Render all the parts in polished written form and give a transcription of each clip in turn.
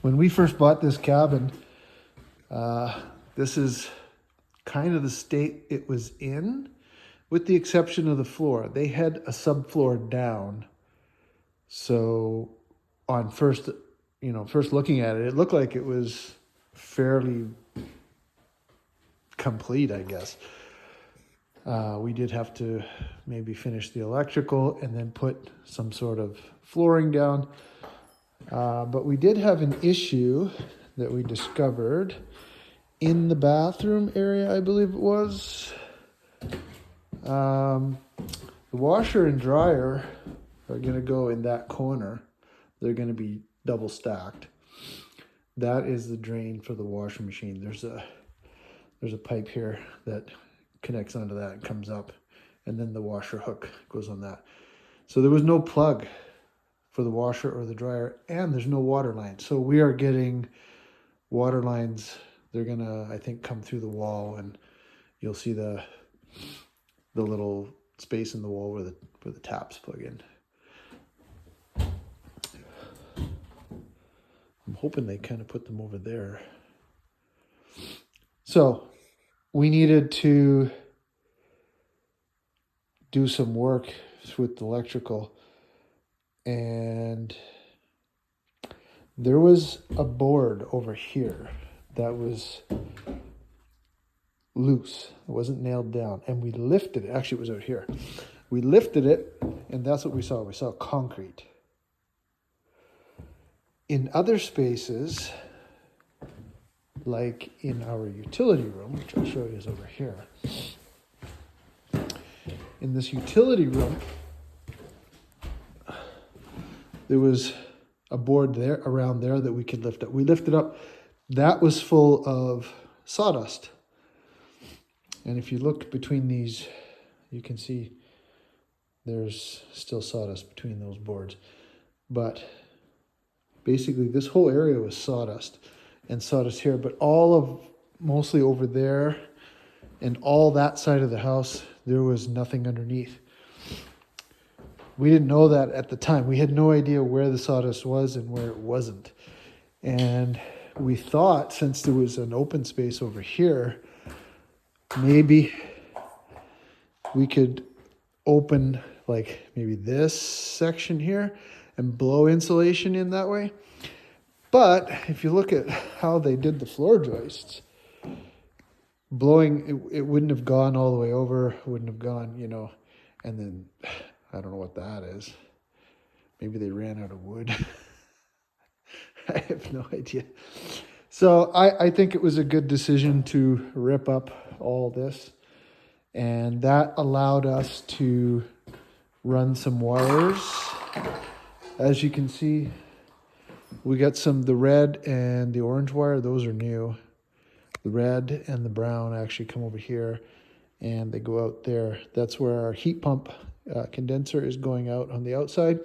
When we first bought this cabin, this is kind of the state it was in, with the exception of the floor. They had a subfloor down. So on first looking at it, it looked like it was fairly complete, I guess. We did have to maybe finish the electrical and then put some sort of flooring down. But we did have an issue that we discovered in the bathroom area, I believe it was. The washer and dryer are going to go in that corner. They're going to be double stacked. That is the drain for the washing machine. There's a pipe here that connects onto that and comes up, and then the washer hook goes on that. So there was no plug for the washer or the dryer, and there's no water line. So we are getting water lines. They're gonna, I think, come through the wall, and you'll see the little space in the wall where the taps plug in. I'm hoping they kind of put them over there. So we needed to do some work with the electrical, and there was a board over here that was loose. It wasn't nailed down, and we lifted it. Actually, it was out here. We lifted it, and that's what we saw. We saw concrete. In other spaces, like in our utility room, which I'll show you is over here. In this utility room, there was a board there around there that we could lift up. We lifted up. That was full of sawdust. And if you look between these, you can see there's still sawdust between those boards. But basically this whole area was sawdust, and sawdust here, but mostly over there and all that side of the house, there was nothing underneath. We didn't know that at the time. We had no idea where the sawdust was and where it wasn't. And we thought, since there was an open space over here, maybe we could open like maybe this section here and blow insulation in that way. But if you look at how they did the floor joists, blowing, it wouldn't have gone all the way over, wouldn't have gone, and then I don't know what that is. Maybe they ran out of wood. I have no idea. So I think it was a good decision to rip up all this, and that allowed us to run some wires. As you can see, we got the red and the orange wire. Those are new. The red and the brown actually come over here, and they go out there. That's where our heat pump condenser is going out on the outside.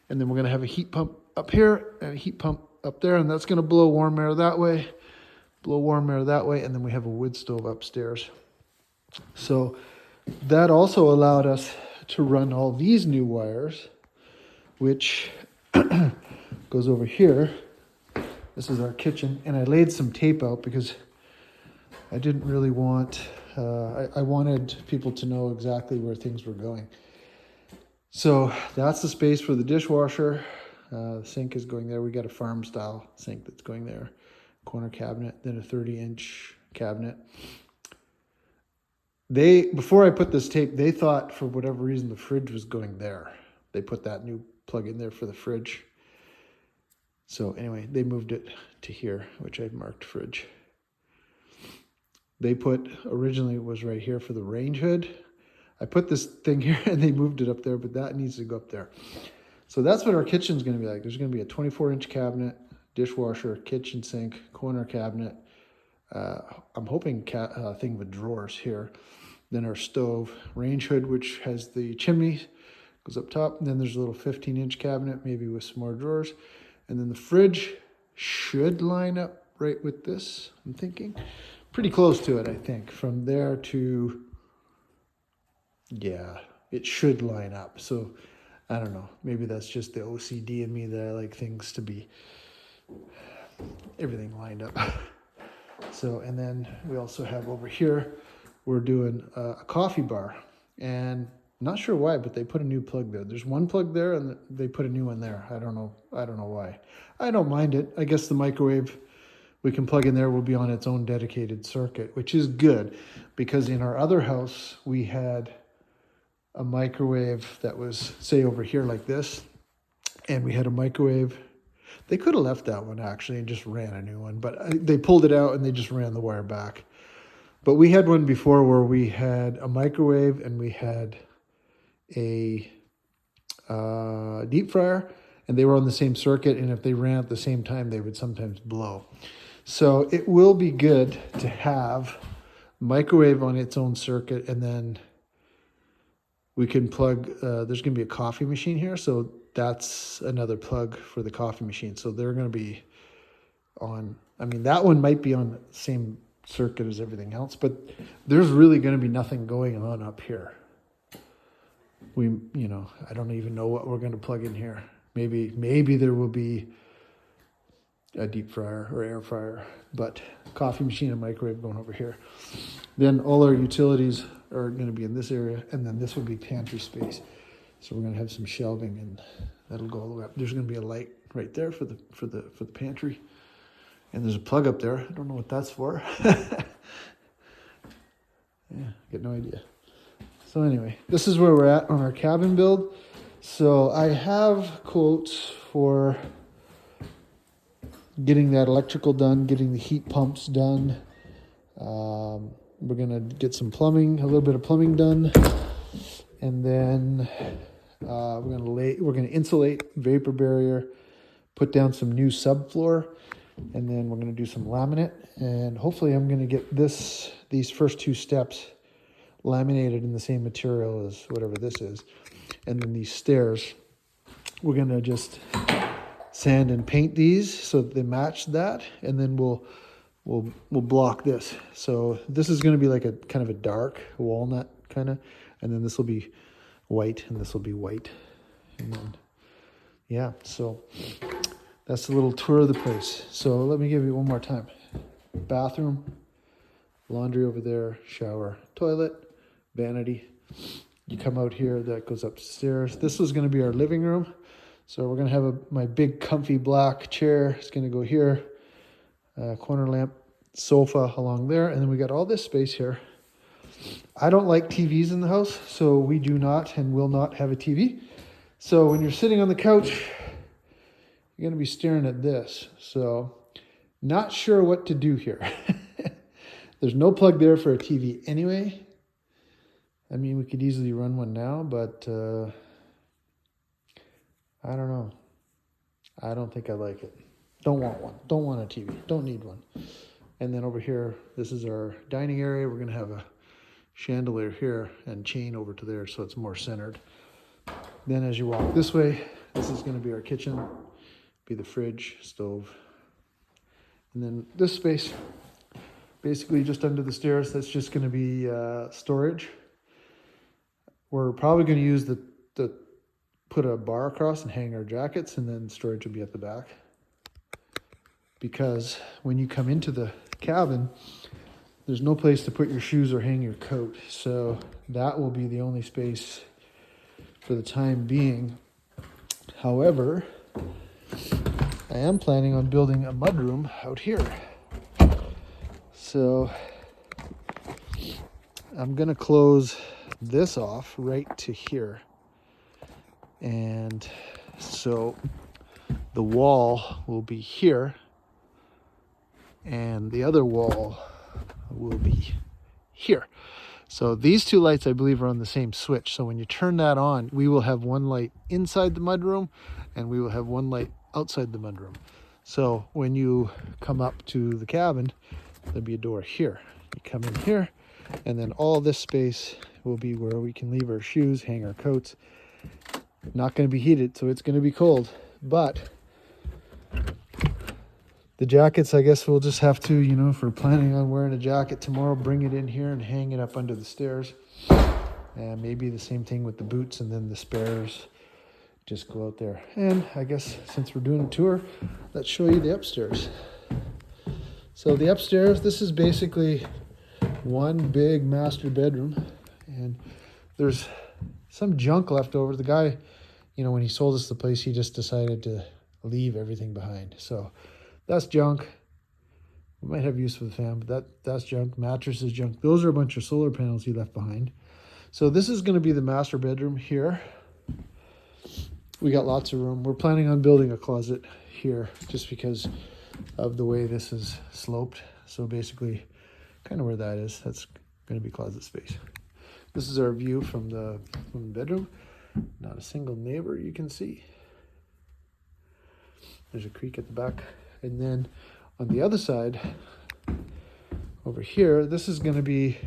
And then we're going to have a heat pump up here and a heat pump up there, and that's going to blow warm air that way, and then we have a wood stove upstairs. So that also allowed us to run all these new wires, which goes over here. This is our kitchen, and I laid some tape out because I didn't really want, I wanted people to know exactly where things were going. So that's the space for the dishwasher. The sink is going there. We got a farm style sink that's going there. Corner cabinet, then a 30-inch cabinet. Before I put this tape, they thought for whatever reason the fridge was going there. They put that new plug in there for the fridge. So anyway, they moved it to here, which I've marked fridge. They originally it was right here for the range hood. I put this thing here and they moved it up there, but that needs to go up there. So that's what our kitchen's gonna be like. There's gonna be a 24-inch cabinet, dishwasher, kitchen sink, corner cabinet. I'm hoping thing with drawers here. Then our stove, range hood, which has the chimney, goes up top. And then there's a little 15-inch cabinet, maybe with some more drawers. And then the fridge should line up right with this, I'm thinking. Pretty close to it, I think. From there to, yeah, it should line up. So I don't know. Maybe that's just the OCD in me that I like things to be everything lined up. So, and then we also have over here, we're doing a coffee bar, and not sure why, but they put a new plug there. There's one plug there and they put a new one there. I don't know why. I don't mind it. I guess the microwave we can plug in there will be on its own dedicated circuit, which is good, because in our other house, we had a microwave that was, say, over here like this, and we had a microwave. They could have left that one actually and just ran a new one, but they pulled it out and they just ran the wire back. But we had one before where we had a microwave and we had a deep fryer, and they were on the same circuit, and if they ran at the same time, they would sometimes blow. So it will be good to have microwave on its own circuit, and then we can plug, there's going to be a coffee machine here, so that's another plug for the coffee machine. So they're going to be on, I mean, that one might be on the same circuit as everything else, but there's really going to be nothing going on up here. I don't even know what we're going to plug in here. Maybe there will be a deep fryer or air fryer, but coffee machine and microwave going over here. Then all our utilities are going to be in this area, and then this will be pantry space. So we're going to have some shelving, and that'll go all the way up. There's going to be a light right there for the pantry, and there's a plug up there. I don't know what that's for. Yeah, get no idea. So anyway, this is where we're at on our cabin build. So I have quotes for getting that electrical done, getting the heat pumps done. We're gonna get some plumbing, a little bit of plumbing done, and then we're gonna insulate, vapor barrier, put down some new subfloor, and then we're gonna do some laminate. And hopefully, I'm gonna get these first two steps laminated in the same material as whatever this is, and then these stairs, we're gonna just sand and paint these so that they match that, and then we'll block this. So this is going to be like a kind of a dark walnut kind of, and then this will be white, and this will be white, and then yeah. So that's a little tour of the place. So let me give you one more time. Bathroom, laundry over there, shower, toilet, vanity. You come out here, that goes upstairs. This was going to be our living room. So we're going to have my big comfy black chair. It's going to go here. Corner lamp, sofa along there. And then we got all this space here. I don't like TVs in the house, so we do not and will not have a TV. So when you're sitting on the couch, you're going to be staring at this. So not sure what to do here. There's no plug there for a TV anyway. I mean, we could easily run one now, but I don't know. I don't think I like it. Don't want one. Don't want a TV. Don't need one. And then over here, this is our dining area. We're going to have a chandelier here and chain over to there so it's more centered. Then as you walk this way, this is going to be our kitchen, be the fridge, stove. And then this space, basically just under the stairs, that's just going to be storage. We're probably going to use put a bar across and hang our jackets, and then storage will be at the back. Because when you come into the cabin, there's no place to put your shoes or hang your coat. So that will be the only space for the time being. However, I am planning on building a mudroom out here. So I'm going to close this off right to here. And so the wall will be here, and the other wall will be here. So these two lights, I believe, are on the same switch. So when you turn that on, we will have one light inside the mudroom, and we will have one light outside the mudroom. So when you come up to the cabin, there'll be a door here. You come in here, and then all this space will be where we can leave our shoes, hang our coats. Not going to be heated, so it's going to be cold. But the jackets, I guess we'll just have to, if we're planning on wearing a jacket tomorrow, bring it in here and hang it up under the stairs. And maybe the same thing with the boots, and then the spares just go out there. And I guess since we're doing a tour, let's show you the upstairs. So the upstairs, this is basically one big master bedroom, and there's some junk left over. The guy, you know, when he sold us the place, he just decided to leave everything behind. So that's junk. We might have use for the fan, but that's junk. Mattress is junk. Those are a bunch of solar panels he left behind. So this is going to be the master bedroom here. We got lots of room. We're planning on building a closet here just because of the way this is sloped. So basically, kind of where that is, that's going to be closet space. This is our view from the bedroom. Not a single neighbor you can see. There's a creek at the back. And then on the other side, over here, this is going to be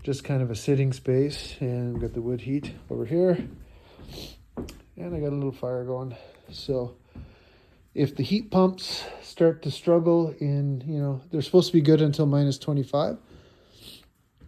just kind of a sitting space, and we've got the wood heat over here. And I got a little fire going. So if the heat pumps start to struggle in, you know, they're supposed to be good until -25.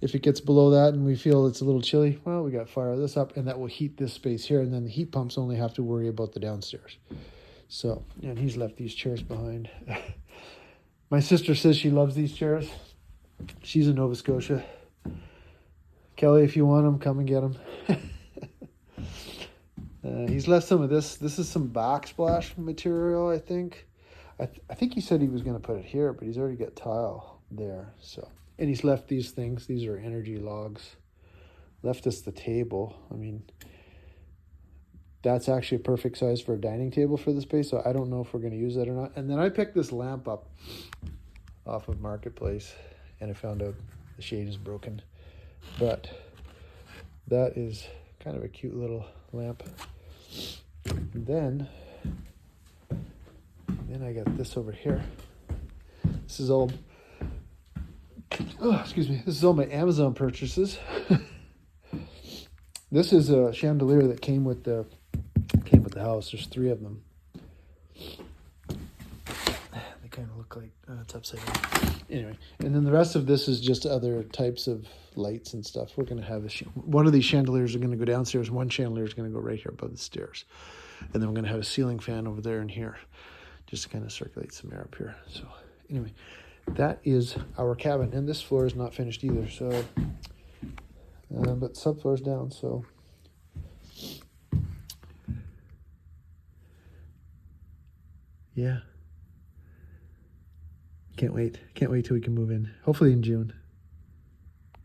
If it gets below that and we feel it's a little chilly, well, we got to fire this up, and that will heat this space here. And then the heat pumps only have to worry about the downstairs. So, and he's left these chairs behind. My sister says she loves these chairs. She's in Nova Scotia. Kelly, if you want them, come and get them. He's left some of this. This is some backsplash material, I think. I think he said he was going to put it here, but he's already got tile there. So, and he's left these things. These are energy logs. Left us the table. I mean, that's actually a perfect size for a dining table for the space. So I don't know if we're going to use that or not. And then I picked this lamp up off of Marketplace, and I found out the shade is broken. But that is kind of a cute little lamp. And then I got this over here. This is all, excuse me, this is all my Amazon purchases. This is a chandelier that came with the house. There's 3 of them. They kind of look like it's upside down. Anyway, and then the rest of this is just other types of lights and stuff. We're going to have one of these chandeliers are going to go downstairs. One chandelier is going to go right here above the stairs. And then we're going to have a ceiling fan over there and here, just to kind of circulate some air up here. So anyway, that is our cabin. And this floor is not finished either. So, but subfloor is down. So yeah. Can't wait till we can move in. Hopefully in June.